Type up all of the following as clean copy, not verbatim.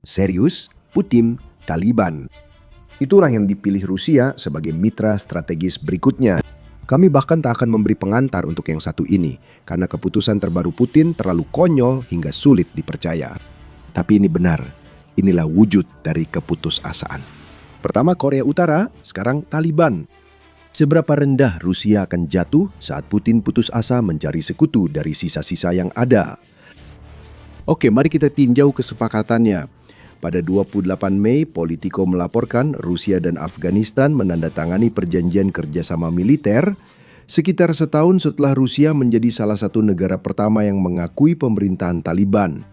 serius, Putin, Taliban. Itulah yang dipilih Rusia sebagai mitra strategis berikutnya. Kami bahkan tak akan memberi pengantar untuk yang satu ini, karena keputusan terbaru Putin terlalu konyol hingga sulit dipercaya. Tapi ini benar, inilah wujud dari keputusasaan. Pertama Korea Utara, sekarang Taliban. Seberapa rendah Rusia akan jatuh saat Putin putus asa mencari sekutu dari sisa-sisa yang ada? Oke, mari kita tinjau kesepakatannya. Pada 28 Mei, Politico melaporkan Rusia dan Afghanistan menandatangani perjanjian kerjasama militer sekitar setahun setelah Rusia menjadi salah satu negara pertama yang mengakui pemerintahan Taliban.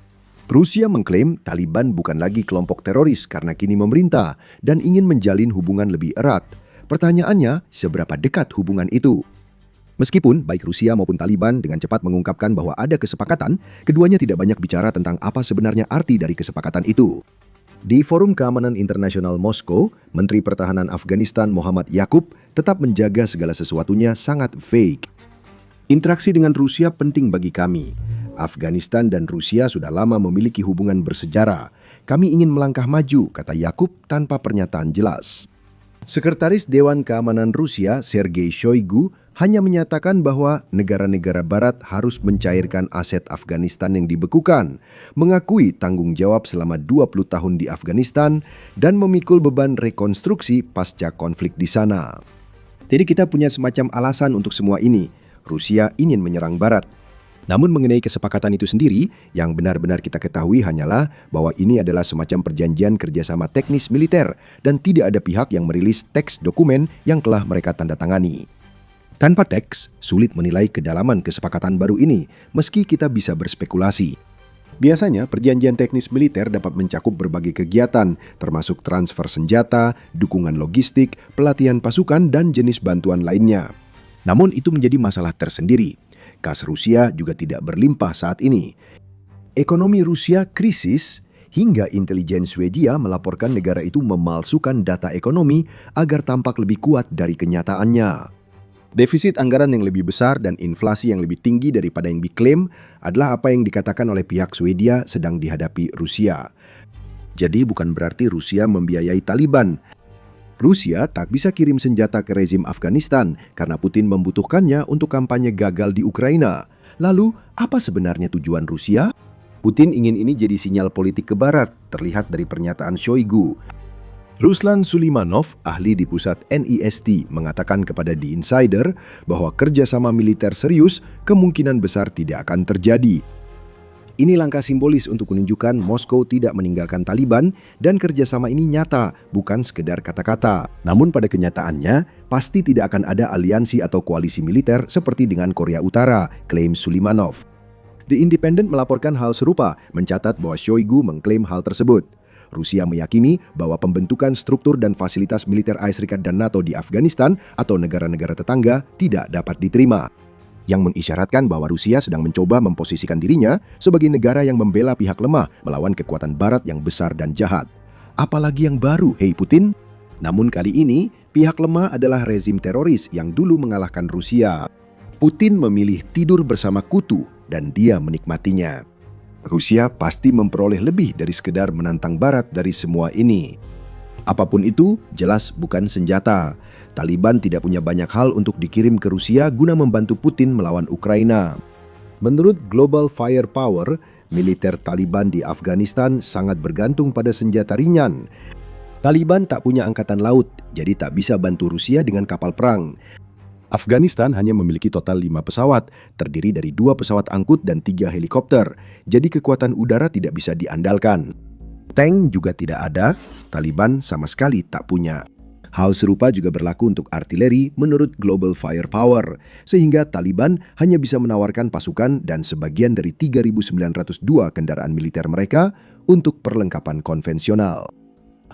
Rusia mengklaim Taliban bukan lagi kelompok teroris karena kini memerintah dan ingin menjalin hubungan lebih erat. Pertanyaannya, seberapa dekat hubungan itu? Meskipun baik Rusia maupun Taliban dengan cepat mengungkapkan bahwa ada kesepakatan, keduanya tidak banyak bicara tentang apa sebenarnya arti dari kesepakatan itu. Di Forum Keamanan Internasional Moskow, Menteri Pertahanan Afghanistan Muhammad Yaqub tetap menjaga segala sesuatunya sangat vague. Interaksi dengan Rusia penting bagi kami. Afghanistan dan Rusia sudah lama memiliki hubungan bersejarah. Kami ingin melangkah maju, kata Yaqub tanpa pernyataan jelas. Sekretaris Dewan Keamanan Rusia, Sergei Shoigu, hanya menyatakan bahwa negara-negara barat harus mencairkan aset Afghanistan yang dibekukan, mengakui tanggung jawab selama 20 tahun di Afghanistan, dan memikul beban rekonstruksi pasca konflik di sana. Jadi kita punya semacam alasan untuk semua ini. Rusia ingin menyerang barat. Namun mengenai kesepakatan itu sendiri, yang benar-benar kita ketahui hanyalah bahwa ini adalah semacam perjanjian kerjasama teknis militer dan tidak ada pihak yang merilis teks dokumen yang telah mereka tanda tangani. Tanpa teks, sulit menilai kedalaman kesepakatan baru ini, meski kita bisa berspekulasi. Biasanya, perjanjian teknis militer dapat mencakup berbagai kegiatan, termasuk transfer senjata, dukungan logistik, pelatihan pasukan, dan jenis bantuan lainnya. Namun itu menjadi masalah tersendiri. Kas Rusia juga tidak berlimpah saat ini. Ekonomi Rusia krisis, hingga intelijen Swedia melaporkan negara itu memalsukan data ekonomi agar tampak lebih kuat dari kenyataannya. Defisit anggaran yang lebih besar dan inflasi yang lebih tinggi daripada yang diklaim adalah apa yang dikatakan oleh pihak Swedia sedang dihadapi Rusia. Jadi bukan berarti Rusia membiayai Taliban. Rusia tak bisa kirim senjata ke rezim Afghanistan karena Putin membutuhkannya untuk kampanye gagal di Ukraina. Lalu, apa sebenarnya tujuan Rusia? Putin ingin ini jadi sinyal politik ke barat, terlihat dari pernyataan Shoigu. Ruslan Sulimanov, ahli di pusat NIST, mengatakan kepada The Insider bahwa kerjasama militer serius kemungkinan besar tidak akan terjadi. Ini langkah simbolis untuk menunjukkan Moskow tidak meninggalkan Taliban dan kerjasama ini nyata, bukan sekedar kata-kata. Namun pada kenyataannya, pasti tidak akan ada aliansi atau koalisi militer seperti dengan Korea Utara, klaim Sulimanov. The Independent melaporkan hal serupa, mencatat bahwa Shoigu mengklaim hal tersebut. Rusia meyakini bahwa pembentukan struktur dan fasilitas militer AS dan NATO di Afghanistan atau negara-negara tetangga tidak dapat diterima, yang mengisyaratkan bahwa Rusia sedang mencoba memposisikan dirinya sebagai negara yang membela pihak lemah melawan kekuatan barat yang besar dan jahat. Apalagi yang baru, hei Putin? Namun kali ini, pihak lemah adalah rezim teroris yang dulu mengalahkan Rusia. Putin memilih tidur bersama kutu dan dia menikmatinya. Rusia pasti memperoleh lebih dari sekedar menantang barat dari semua ini. Apapun itu, jelas bukan senjata. Taliban tidak punya banyak hal untuk dikirim ke Rusia guna membantu Putin melawan Ukraina. Menurut Global Firepower, militer Taliban di Afghanistan sangat bergantung pada senjata ringan. Taliban tak punya angkatan laut, jadi tak bisa bantu Rusia dengan kapal perang. Afghanistan hanya memiliki total 5 pesawat, terdiri dari 2 pesawat angkut dan 3 helikopter, jadi kekuatan udara tidak bisa diandalkan. Tank juga tidak ada, Taliban sama sekali tak punya. Hal serupa juga berlaku untuk artileri menurut Global Firepower, sehingga Taliban hanya bisa menawarkan pasukan dan sebagian dari 3.902 kendaraan militer mereka untuk perlengkapan konvensional.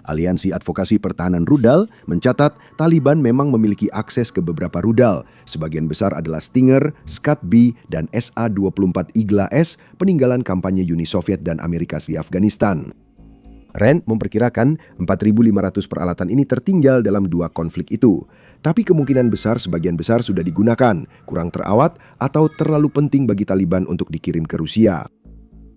Aliansi Advokasi Pertahanan Rudal mencatat Taliban memang memiliki akses ke beberapa rudal. Sebagian besar adalah Stinger, Scud-B, dan SA-24 Igla-S peninggalan kampanye Uni Soviet dan Amerika di Afghanistan. Rand memperkirakan 4.500 peralatan ini tertinggal dalam 2 konflik itu. Tapi kemungkinan besar sebagian besar sudah digunakan, kurang terawat, atau terlalu penting bagi Taliban untuk dikirim ke Rusia.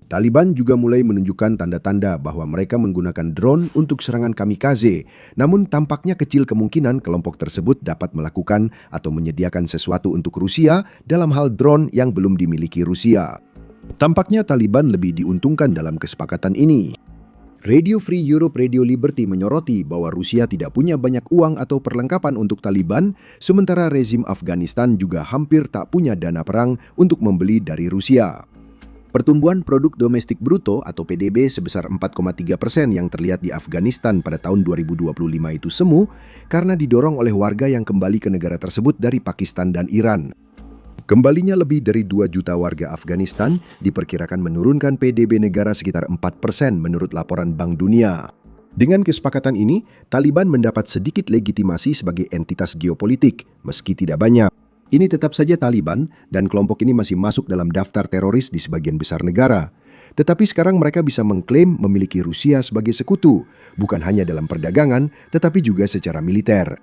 Taliban juga mulai menunjukkan tanda-tanda bahwa mereka menggunakan drone untuk serangan kamikaze, namun tampaknya kecil kemungkinan kelompok tersebut dapat melakukan atau menyediakan sesuatu untuk Rusia dalam hal drone yang belum dimiliki Rusia. Tampaknya Taliban lebih diuntungkan dalam kesepakatan ini. Radio Free Europe Radio Liberty menyoroti bahwa Rusia tidak punya banyak uang atau perlengkapan untuk Taliban, sementara rezim Afghanistan juga hampir tak punya dana perang untuk membeli dari Rusia. Pertumbuhan produk domestik bruto atau PDB sebesar 4,3% yang terlihat di Afghanistan pada tahun 2025 itu semu karena didorong oleh warga yang kembali ke negara tersebut dari Pakistan dan Iran. Kembalinya lebih dari 2 juta warga Afghanistan diperkirakan menurunkan PDB negara sekitar 4% menurut laporan Bank Dunia. Dengan kesepakatan ini, Taliban mendapat sedikit legitimasi sebagai entitas geopolitik, meski tidak banyak. Ini tetap saja Taliban dan kelompok ini masih masuk dalam daftar teroris di sebagian besar negara. Tetapi sekarang mereka bisa mengklaim memiliki Rusia sebagai sekutu, bukan hanya dalam perdagangan, tetapi juga secara militer.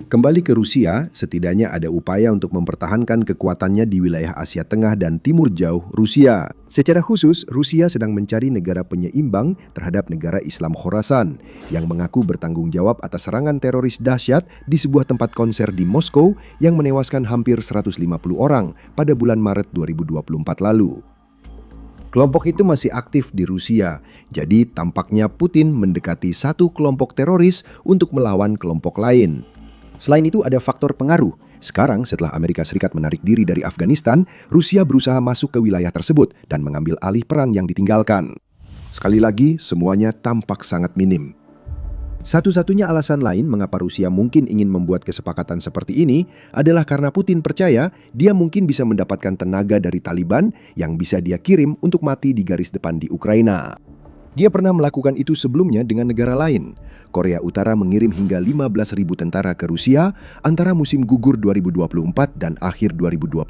Kembali ke Rusia, setidaknya ada upaya untuk mempertahankan kekuatannya di wilayah Asia Tengah dan Timur Jauh Rusia. Secara khusus, Rusia sedang mencari negara penyeimbang terhadap negara Islam Khorasan yang mengaku bertanggung jawab atas serangan teroris dahsyat di sebuah tempat konser di Moskow yang menewaskan hampir 150 orang pada bulan Maret 2024 lalu. Kelompok itu masih aktif di Rusia, jadi tampaknya Putin mendekati satu kelompok teroris untuk melawan kelompok lain. Selain itu ada faktor pengaruh. Sekarang setelah Amerika Serikat menarik diri dari Afghanistan, Rusia berusaha masuk ke wilayah tersebut dan mengambil alih peran yang ditinggalkan. Sekali lagi, semuanya tampak sangat minim. Satu-satunya alasan lain mengapa Rusia mungkin ingin membuat kesepakatan seperti ini adalah karena Putin percaya dia mungkin bisa mendapatkan tenaga dari Taliban yang bisa dia kirim untuk mati di garis depan di Ukraina. Dia pernah melakukan itu sebelumnya dengan negara lain. Korea Utara mengirim hingga 15.000 tentara ke Rusia antara musim gugur 2024 dan akhir 2025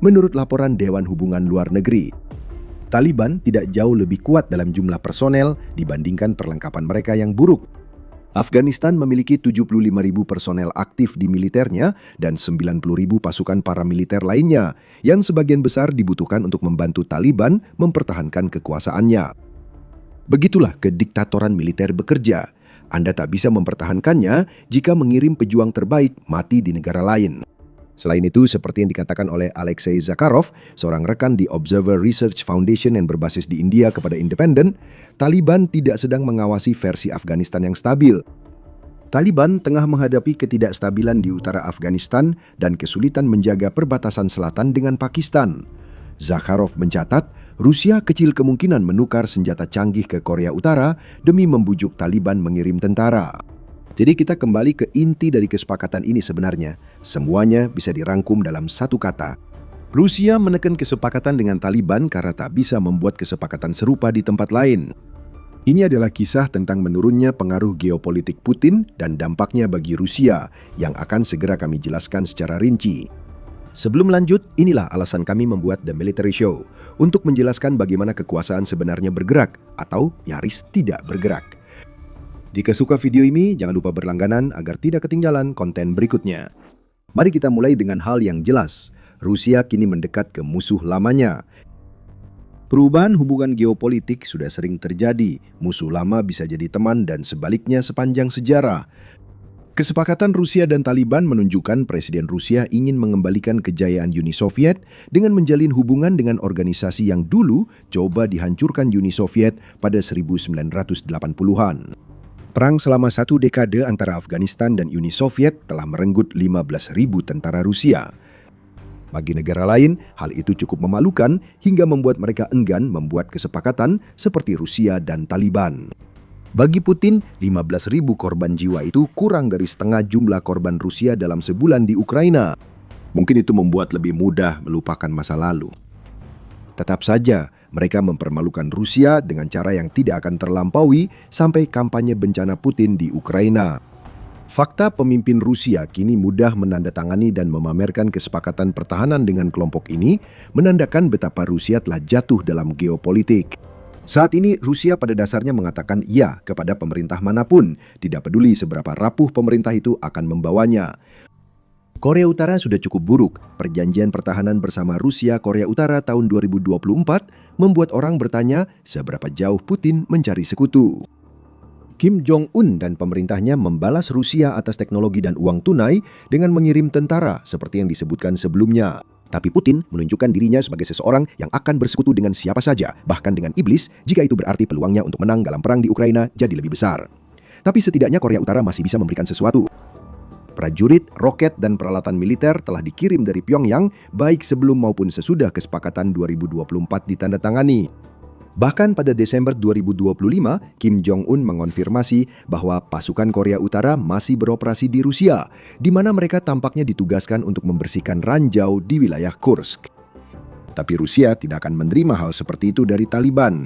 menurut laporan Dewan Hubungan Luar Negeri. Taliban tidak jauh lebih kuat dalam jumlah personel dibandingkan perlengkapan mereka yang buruk. Afghanistan memiliki 75.000 personel aktif di militernya dan 90.000 pasukan paramiliter lainnya yang sebagian besar dibutuhkan untuk membantu Taliban mempertahankan kekuasaannya. Begitulah kediktatoran militer bekerja. Anda tak bisa mempertahankannya jika mengirim pejuang terbaik mati di negara lain. Selain itu, seperti yang dikatakan oleh Alexei Zakharov, seorang rekan di Observer Research Foundation yang berbasis di India kepada Independent, Taliban tidak sedang mengawasi versi Afghanistan yang stabil. Taliban tengah menghadapi ketidakstabilan di utara Afghanistan dan kesulitan menjaga perbatasan selatan dengan Pakistan. Zakharov mencatat, Rusia kecil kemungkinan menukar senjata canggih ke Korea Utara demi membujuk Taliban mengirim tentara. Jadi kita kembali ke inti dari kesepakatan ini sebenarnya. Semuanya bisa dirangkum dalam satu kata. Rusia menekan kesepakatan dengan Taliban karena tak bisa membuat kesepakatan serupa di tempat lain. Ini adalah kisah tentang menurunnya pengaruh geopolitik Putin dan dampaknya bagi Rusia yang akan segera kami jelaskan secara rinci. Sebelum lanjut, inilah alasan kami membuat The Military Show, untuk menjelaskan bagaimana kekuasaan sebenarnya bergerak atau nyaris tidak bergerak. Jika suka video ini, jangan lupa berlangganan agar tidak ketinggalan konten berikutnya. Mari kita mulai dengan hal yang jelas. Rusia kini mendekat ke musuh lamanya. Perubahan hubungan geopolitik sudah sering terjadi. Musuh lama bisa jadi teman dan sebaliknya sepanjang sejarah. Kesepakatan Rusia dan Taliban menunjukkan Presiden Rusia ingin mengembalikan kejayaan Uni Soviet dengan menjalin hubungan dengan organisasi yang dulu coba dihancurkan Uni Soviet pada 1980-an. Perang selama 1 dekade antara Afghanistan dan Uni Soviet telah merenggut 15.000 tentara Rusia. Bagi negara lain, hal itu cukup memalukan hingga membuat mereka enggan membuat kesepakatan seperti Rusia dan Taliban. Bagi Putin, 15.000 korban jiwa itu kurang dari setengah jumlah korban Rusia dalam sebulan di Ukraina. Mungkin itu membuat lebih mudah melupakan masa lalu. Tetap saja, mereka mempermalukan Rusia dengan cara yang tidak akan terlampaui sampai kampanye bencana Putin di Ukraina. Fakta pemimpin Rusia kini mudah menandatangani dan memamerkan kesepakatan pertahanan dengan kelompok ini menandakan betapa Rusia telah jatuh dalam geopolitik. Saat ini Rusia pada dasarnya mengatakan iya kepada pemerintah manapun, tidak peduli seberapa rapuh pemerintah itu akan membawanya. Korea Utara sudah cukup buruk. Perjanjian pertahanan bersama Rusia Korea Utara tahun 2024 membuat orang bertanya seberapa jauh Putin mencari sekutu. Kim Jong-un dan pemerintahnya membalas Rusia atas teknologi dan uang tunai dengan mengirim tentara seperti yang disebutkan sebelumnya. Tapi Putin menunjukkan dirinya sebagai seseorang yang akan bersekutu dengan siapa saja, bahkan dengan iblis, jika itu berarti peluangnya untuk menang dalam perang di Ukraina jadi lebih besar. Tapi setidaknya Korea Utara masih bisa memberikan sesuatu. Prajurit, roket, dan peralatan militer telah dikirim dari Pyongyang baik sebelum maupun sesudah kesepakatan 2024 ditandatangani. Bahkan pada Desember 2025, Kim Jong-un mengonfirmasi bahwa pasukan Korea Utara masih beroperasi di Rusia, di mana mereka tampaknya ditugaskan untuk membersihkan ranjau di wilayah Kursk. Tapi Rusia tidak akan menerima hal seperti itu dari Taliban.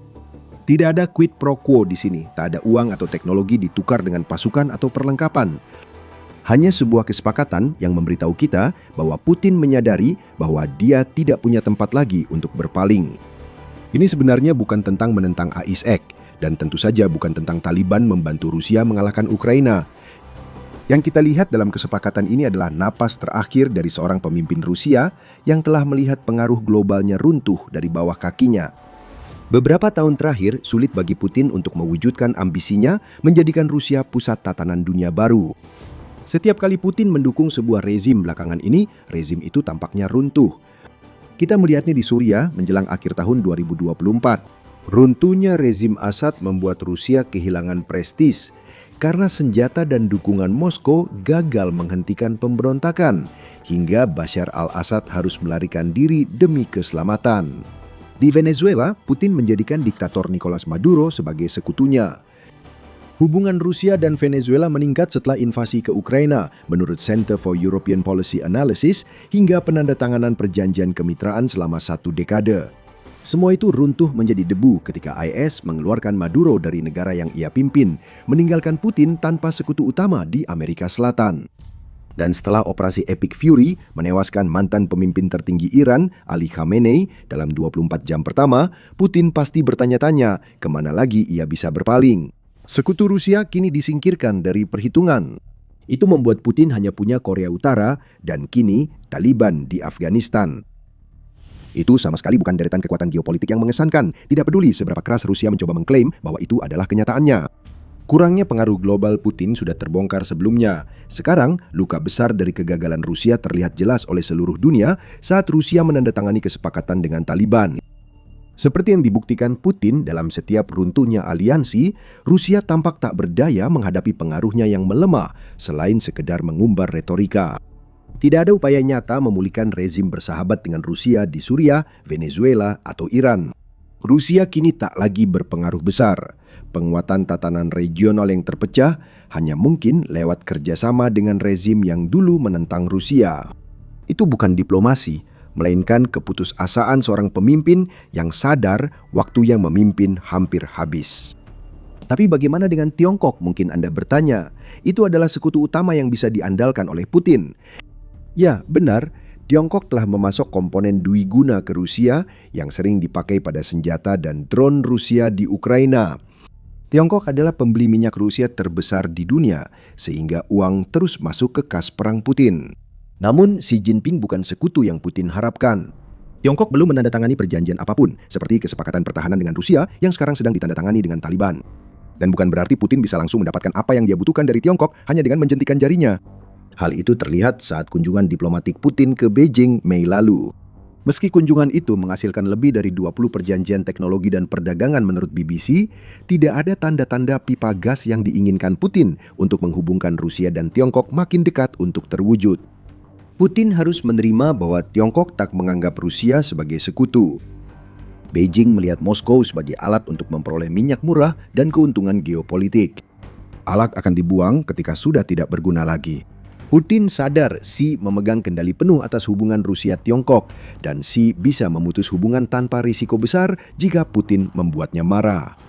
Tidak ada quid pro quo di sini, tak ada uang atau teknologi ditukar dengan pasukan atau perlengkapan. Hanya sebuah kesepakatan yang memberitahu kita bahwa Putin menyadari bahwa dia tidak punya tempat lagi untuk berpaling. Ini sebenarnya bukan tentang menentang AISek, dan tentu saja bukan tentang Taliban membantu Rusia mengalahkan Ukraina. Yang kita lihat dalam kesepakatan ini adalah napas terakhir dari seorang pemimpin Rusia yang telah melihat pengaruh globalnya runtuh dari bawah kakinya. Beberapa tahun terakhir sulit bagi Putin untuk mewujudkan ambisinya menjadikan Rusia pusat tatanan dunia baru. Setiap kali Putin mendukung sebuah rezim belakangan ini, rezim itu tampaknya runtuh. Kita melihatnya di Suriah menjelang akhir tahun 2024. Runtuhnya rezim Assad membuat Rusia kehilangan prestis karena senjata dan dukungan Moskow gagal menghentikan pemberontakan, hingga Bashar al-Assad harus melarikan diri demi keselamatan. Di Venezuela, Putin menjadikan diktator Nicolas Maduro sebagai sekutunya. Hubungan Rusia dan Venezuela meningkat setelah invasi ke Ukraina, menurut Center for European Policy Analysis, hingga penandatanganan perjanjian kemitraan selama 1 dekade. Semua itu runtuh menjadi debu ketika IS mengeluarkan Maduro dari negara yang ia pimpin, meninggalkan Putin tanpa sekutu utama di Amerika Selatan. Dan setelah operasi Epic Fury menewaskan mantan pemimpin tertinggi Iran, Ali Khamenei, dalam 24 jam pertama, Putin pasti bertanya-tanya kemana lagi ia bisa berpaling. Sekutu Rusia kini disingkirkan dari perhitungan. Itu membuat Putin hanya punya Korea Utara dan kini Taliban di Afghanistan. Itu sama sekali bukan deretan kekuatan geopolitik yang mengesankan. Tidak peduli seberapa keras Rusia mencoba mengklaim bahwa itu adalah kenyataannya. Kurangnya pengaruh global Putin sudah terbongkar sebelumnya. Sekarang, luka besar dari kegagalan Rusia terlihat jelas oleh seluruh dunia saat Rusia menandatangani kesepakatan dengan Taliban. Seperti yang dibuktikan Putin dalam setiap runtuhnya aliansi, Rusia tampak tak berdaya menghadapi pengaruhnya yang melemah selain sekedar mengumbar retorika. Tidak ada upaya nyata memulihkan rezim bersahabat dengan Rusia di Suriah, Venezuela, atau Iran. Rusia kini tak lagi berpengaruh besar. Penguatan tatanan regional yang terpecah hanya mungkin lewat kerjasama dengan rezim yang dulu menentang Rusia. Itu bukan diplomasi, melainkan keputusasaan seorang pemimpin yang sadar waktu yang memimpin hampir habis. Tapi bagaimana dengan Tiongkok, mungkin Anda bertanya? Itu adalah sekutu utama yang bisa diandalkan oleh Putin. Ya, benar, Tiongkok telah memasok komponen dwiguna ke Rusia yang sering dipakai pada senjata dan drone Rusia di Ukraina. Tiongkok adalah pembeli minyak Rusia terbesar di dunia, sehingga uang terus masuk ke kas perang Putin. Namun, Xi Jinping bukan sekutu yang Putin harapkan. Tiongkok belum menandatangani perjanjian apapun, seperti kesepakatan pertahanan dengan Rusia yang sekarang sedang ditandatangani dengan Taliban. Dan bukan berarti Putin bisa langsung mendapatkan apa yang dia butuhkan dari Tiongkok hanya dengan menjentikan jarinya. Hal itu terlihat saat kunjungan diplomatik Putin ke Beijing Mei lalu. Meski kunjungan itu menghasilkan lebih dari 20 perjanjian teknologi dan perdagangan menurut BBC, tidak ada tanda-tanda pipa gas yang diinginkan Putin untuk menghubungkan Rusia dan Tiongkok makin dekat untuk terwujud. Putin harus menerima bahwa Tiongkok tak menganggap Rusia sebagai sekutu. Beijing melihat Moskow sebagai alat untuk memperoleh minyak murah dan keuntungan geopolitik. Alat akan dibuang ketika sudah tidak berguna lagi. Putin sadar Xi memegang kendali penuh atas hubungan Rusia-Tiongkok dan Xi bisa memutus hubungan tanpa risiko besar jika Putin membuatnya marah.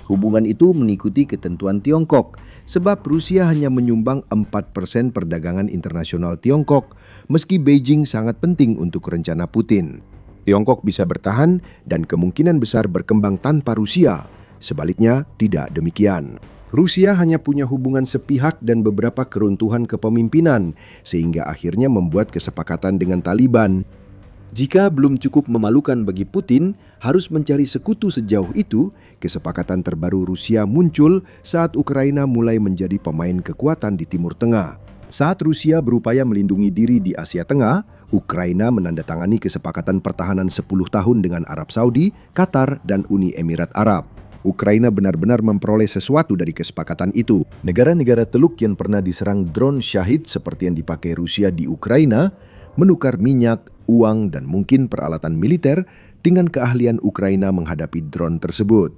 Hubungan itu mengikuti ketentuan Tiongkok, sebab Rusia hanya menyumbang 4% perdagangan internasional Tiongkok, meski Beijing sangat penting untuk rencana Putin. Tiongkok bisa bertahan dan kemungkinan besar berkembang tanpa Rusia. Sebaliknya, tidak demikian. Rusia hanya punya hubungan sepihak dan beberapa keruntuhan kepemimpinan, sehingga akhirnya membuat kesepakatan dengan Taliban. Jika belum cukup memalukan bagi Putin, harus mencari sekutu sejauh itu, kesepakatan terbaru Rusia muncul saat Ukraina mulai menjadi pemain kekuatan di Timur Tengah. Saat Rusia berupaya melindungi diri di Asia Tengah, Ukraina menandatangani kesepakatan pertahanan 10 tahun dengan Arab Saudi, Qatar, dan Uni Emirat Arab. Ukraina benar-benar memperoleh sesuatu dari kesepakatan itu. Negara-negara Teluk yang pernah diserang drone Shahid seperti yang dipakai Rusia di Ukraina, menukar minyak, uang, dan mungkin peralatan militer dengan keahlian Ukraina menghadapi drone tersebut.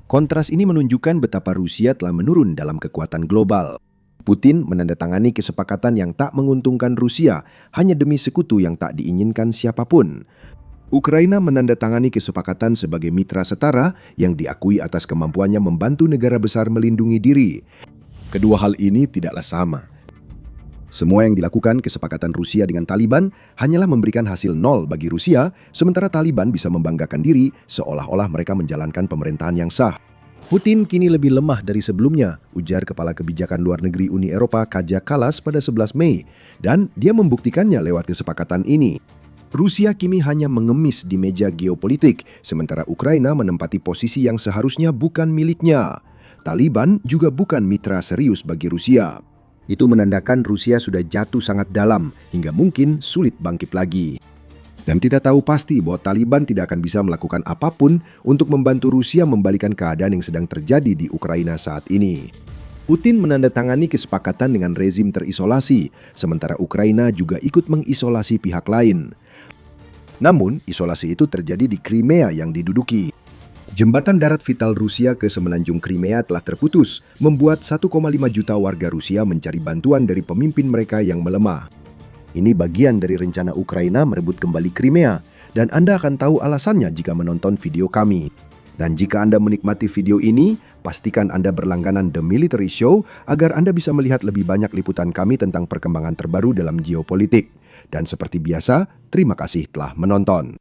Kontras ini menunjukkan betapa Rusia telah menurun dalam kekuatan global. Putin menandatangani kesepakatan yang tak menguntungkan Rusia hanya demi sekutu yang tak diinginkan siapapun. Ukraina menandatangani kesepakatan sebagai mitra setara yang diakui atas kemampuannya membantu negara besar melindungi diri. Kedua hal ini tidaklah sama. Semua yang dilakukan kesepakatan Rusia dengan Taliban hanyalah memberikan hasil nol bagi Rusia, sementara Taliban bisa membanggakan diri seolah-olah mereka menjalankan pemerintahan yang sah. Putin kini lebih lemah dari sebelumnya, ujar Kepala Kebijakan Luar Negeri Uni Eropa Kaja Kallas pada 11 Mei, dan dia membuktikannya lewat kesepakatan ini. Rusia kini hanya mengemis di meja geopolitik, sementara Ukraina menempati posisi yang seharusnya bukan miliknya. Taliban juga bukan mitra serius bagi Rusia. Itu menandakan Rusia sudah jatuh sangat dalam hingga mungkin sulit bangkit lagi. Dan tidak tahu pasti bahwa Taliban tidak akan bisa melakukan apapun untuk membantu Rusia membalikan keadaan yang sedang terjadi di Ukraina saat ini. Putin menandatangani kesepakatan dengan rezim terisolasi, sementara Ukraina juga ikut mengisolasi pihak lain. Namun, isolasi itu terjadi di Crimea yang diduduki. Jembatan darat vital Rusia ke semenanjung Crimea telah terputus, membuat 1,5 juta warga Rusia mencari bantuan dari pemimpin mereka yang melemah. Ini bagian dari rencana Ukraina merebut kembali Crimea, dan Anda akan tahu alasannya jika menonton video kami. Dan jika Anda menikmati video ini, pastikan Anda berlangganan The Military Show agar Anda bisa melihat lebih banyak liputan kami tentang perkembangan terbaru dalam geopolitik. Dan seperti biasa, terima kasih telah menonton.